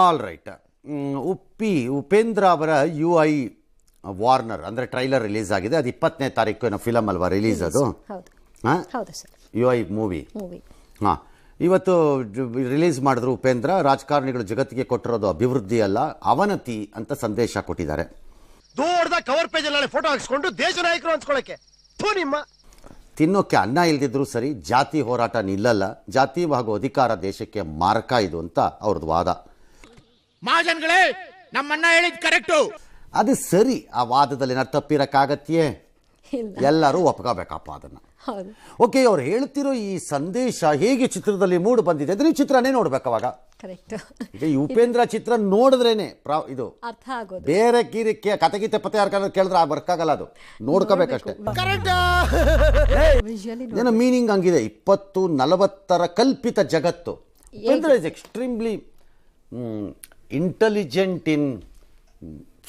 All right. Upendra ಅವರ UI Warner ಅಂದರೆ trailer release ಆಗಿದೆ. ಅದು 20ನೇ ತಾರೀಕು ಏನೋ ಫಿಲಮ್ ಅಲ್ವಾ ರಿಲೀಸ್ ಅದು? ಹೌದು ಸರ್. UI movie. ಹಾಂ, ಇವತ್ತು ರಿಲೀಸ್ ಮಾಡಿದ್ರು. ಉಪೇಂದ್ರ ರಾಜಕಾರಣಿಗಳು ಜಗತ್ತಿಗೆ ಕೊಟ್ಟಿರೋದು ಅಭಿವೃದ್ಧಿ ಅಲ್ಲ, ಅವನತಿ ಅಂತ ಸಂದೇಶ ಕೊಟ್ಟಿದ್ದಾರೆ. ದೊಡ್ಡದ ಕವರ್ ಪೇಜ್ ಅಲ್ಲಿ ಫೋಟೋ ಹಾಕಿಸ್ಕೊಂಡು ದೇಶ ನಾಯಕರು ಅನ್ಸ್ಕೊಳ್ಳಕ್ಕೆ ನಿಮ್ಮ ತಿನ್ನೋಕ್ಕೆ ಅನ್ನ ಇಲ್ದಿದ್ರು ಸರಿ, ಜಾತಿ ಹೋರಾಟ ನಿಲ್ಲಲ್ಲ, ಜಾತಿ ಹಾಗೂ ಅಧಿಕಾರ ದೇಶಕ್ಕೆ ಮಾರಕ ಇದು ಅಂತ ಅವ್ರದ್ದು ವಾದ. ಮಹಾಜನ್ಗಳೇ, ನಮ್ಮಣ್ಣ ಹೇಳಿದ್ ಕರೆಕ್ಟು. ಅದು ಸರಿ, ಆ ವಾದದಲ್ಲಿ ಏನಾರು ತಪ್ಪಿರಕ್ಕಾಗತ್ತೆಯೇ? ಎಲ್ಲರೂ ಒಪ್ಕೋಬೇಕಪ್ಪ ಅದನ್ನ. ಓಕೆ, ಅವ್ರು ಹೇಳ್ತಿರೋ ಈ ಸಂದೇಶ ಹೇಗೆ ಚಿತ್ರದಲ್ಲಿ ಮೂಡ್ ಬಂದಿದೆ ಅಂದ್ರೆ ನೀವು ಚಿತ್ರನೇ ನೋಡ್ಬೇಕು. ಅವಾಗ ಈಗ ಈ ಉಪೇಂದ್ರ ಚಿತ್ರ ನೋಡಿದ್ರೇನೆ ಇದು ಅರ್ಥ ಆಗೋದು. ಬೇರೆ ಕೀರಿಕೆ ಕತೆಗೀತೆ ಪತೆ ಯಾರು ಕೇಳಿದ್ರೆ ಬರ್ಕಾಗಲ್ಲ, ಅದು ನೋಡ್ಕೋಬೇಕಷ್ಟೇ. ಏನೋ ಮೀನಿಂಗ್ ಹಂಗಿದೆ. 2040 ಕಲ್ಪಿತ ಜಗತ್ತು. Upendra is extremely intelligent in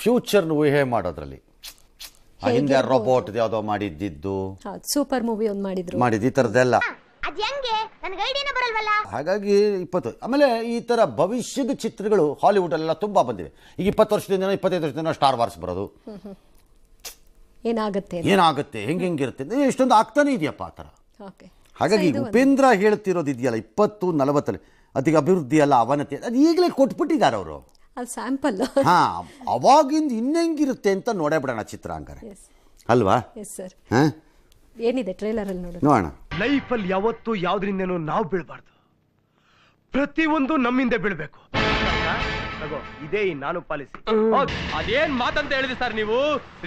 future ಊಹೆ ಮಾಡೋದ್ರಲ್ಲಿ. ಹಿಂದೆ ರೋಬೋಟ್ ಯಾವುದೋ ಮಾಡಿದ್ದು, ಸೂಪರ್ ಮೂವಿ ಒಂದು ಮಾಡಿದ್ದು, ಈ ಥರದ್ದೆಲ್ಲ. ಹಾಗಾಗಿ 20 ಆಮೇಲೆ ಈ ಥರ ಭವಿಷ್ಯದ ಚಿತ್ರಗಳು ಹಾಲಿವುಡ್ ಅಲ್ಲೆಲ್ಲ ತುಂಬ ಬಂದಿವೆ. ಈಗ 20 ವರ್ಷದಿಂದ 25 ವರ್ಷದಿಂದ ಸ್ಟಾರ್ ವಾರ್ಸ್ ಬರೋದು. ಏನಾಗುತ್ತೆ ಹೆಂಗಿರುತ್ತೆ ಎಷ್ಟೊಂದು ಆಗ್ತಾನೆ ಇದೆಯಪ್ಪ ಆ ಥರ. ಹಾಗಾಗಿ ಉಪೇಂದ್ರ ಹೇಳ್ತಿರೋದು ಇದೆಯಲ್ಲ 2040 ಅದಕ್ಕೆ ಅಭಿವೃದ್ಧಿ ಅಲ್ಲ ಅವನತಿ, ಅದು ಈಗಲೇ ಕೊಟ್ಬಿಟ್ಟಿದ್ದಾರೆ ಅವರು. ಸ್ಯಾಂಪಲ್. ಹಾ, ಅವಾಗಿಂದ ಇನ್ನೆಂಗಿರುತ್ತೆ ಅಂತ ನೋಡೇ ಬಿಡೋಣ ಚಿತ್ರ ಹಂಗಾರೆ, ಅಲ್ವಾ? ಏನಿದೆ ಟ್ರೈಲರ್ ಅಲ್ಲಿ ನೋಡೋಣ. ಲೈಫಲ್ಲಿ ಯಾವತ್ತೂ ಯಾವ್ದ್ರಿಂದೇನೋ ನಾವು ಬೀಳ್ಬಾರ್ದು, ಪ್ರತಿಯೊಂದು ನಮ್ಮಿಂದ ಬೀಳ್ಬೇಕು. ಇದೇ ನಾನು ಪಾಲಿಸಿ. ಅದೇನ್ ಮಾತಂತ ಹೇಳಿದ್ರಿ ಸರ್ ನೀವು?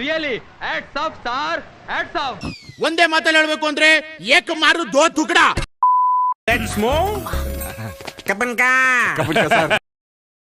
Really hats off sir, hats off. ಒಂದೇ ಮಾತಲ್ಲಿ ಹೇಳ್ಬೇಕು ಅಂದ್ರೆ ಏಕ ಮಾರು ದೋ ತುಕಡ. Let's move. ಕಬ್ಬನ್ಕಾ ಸರ್.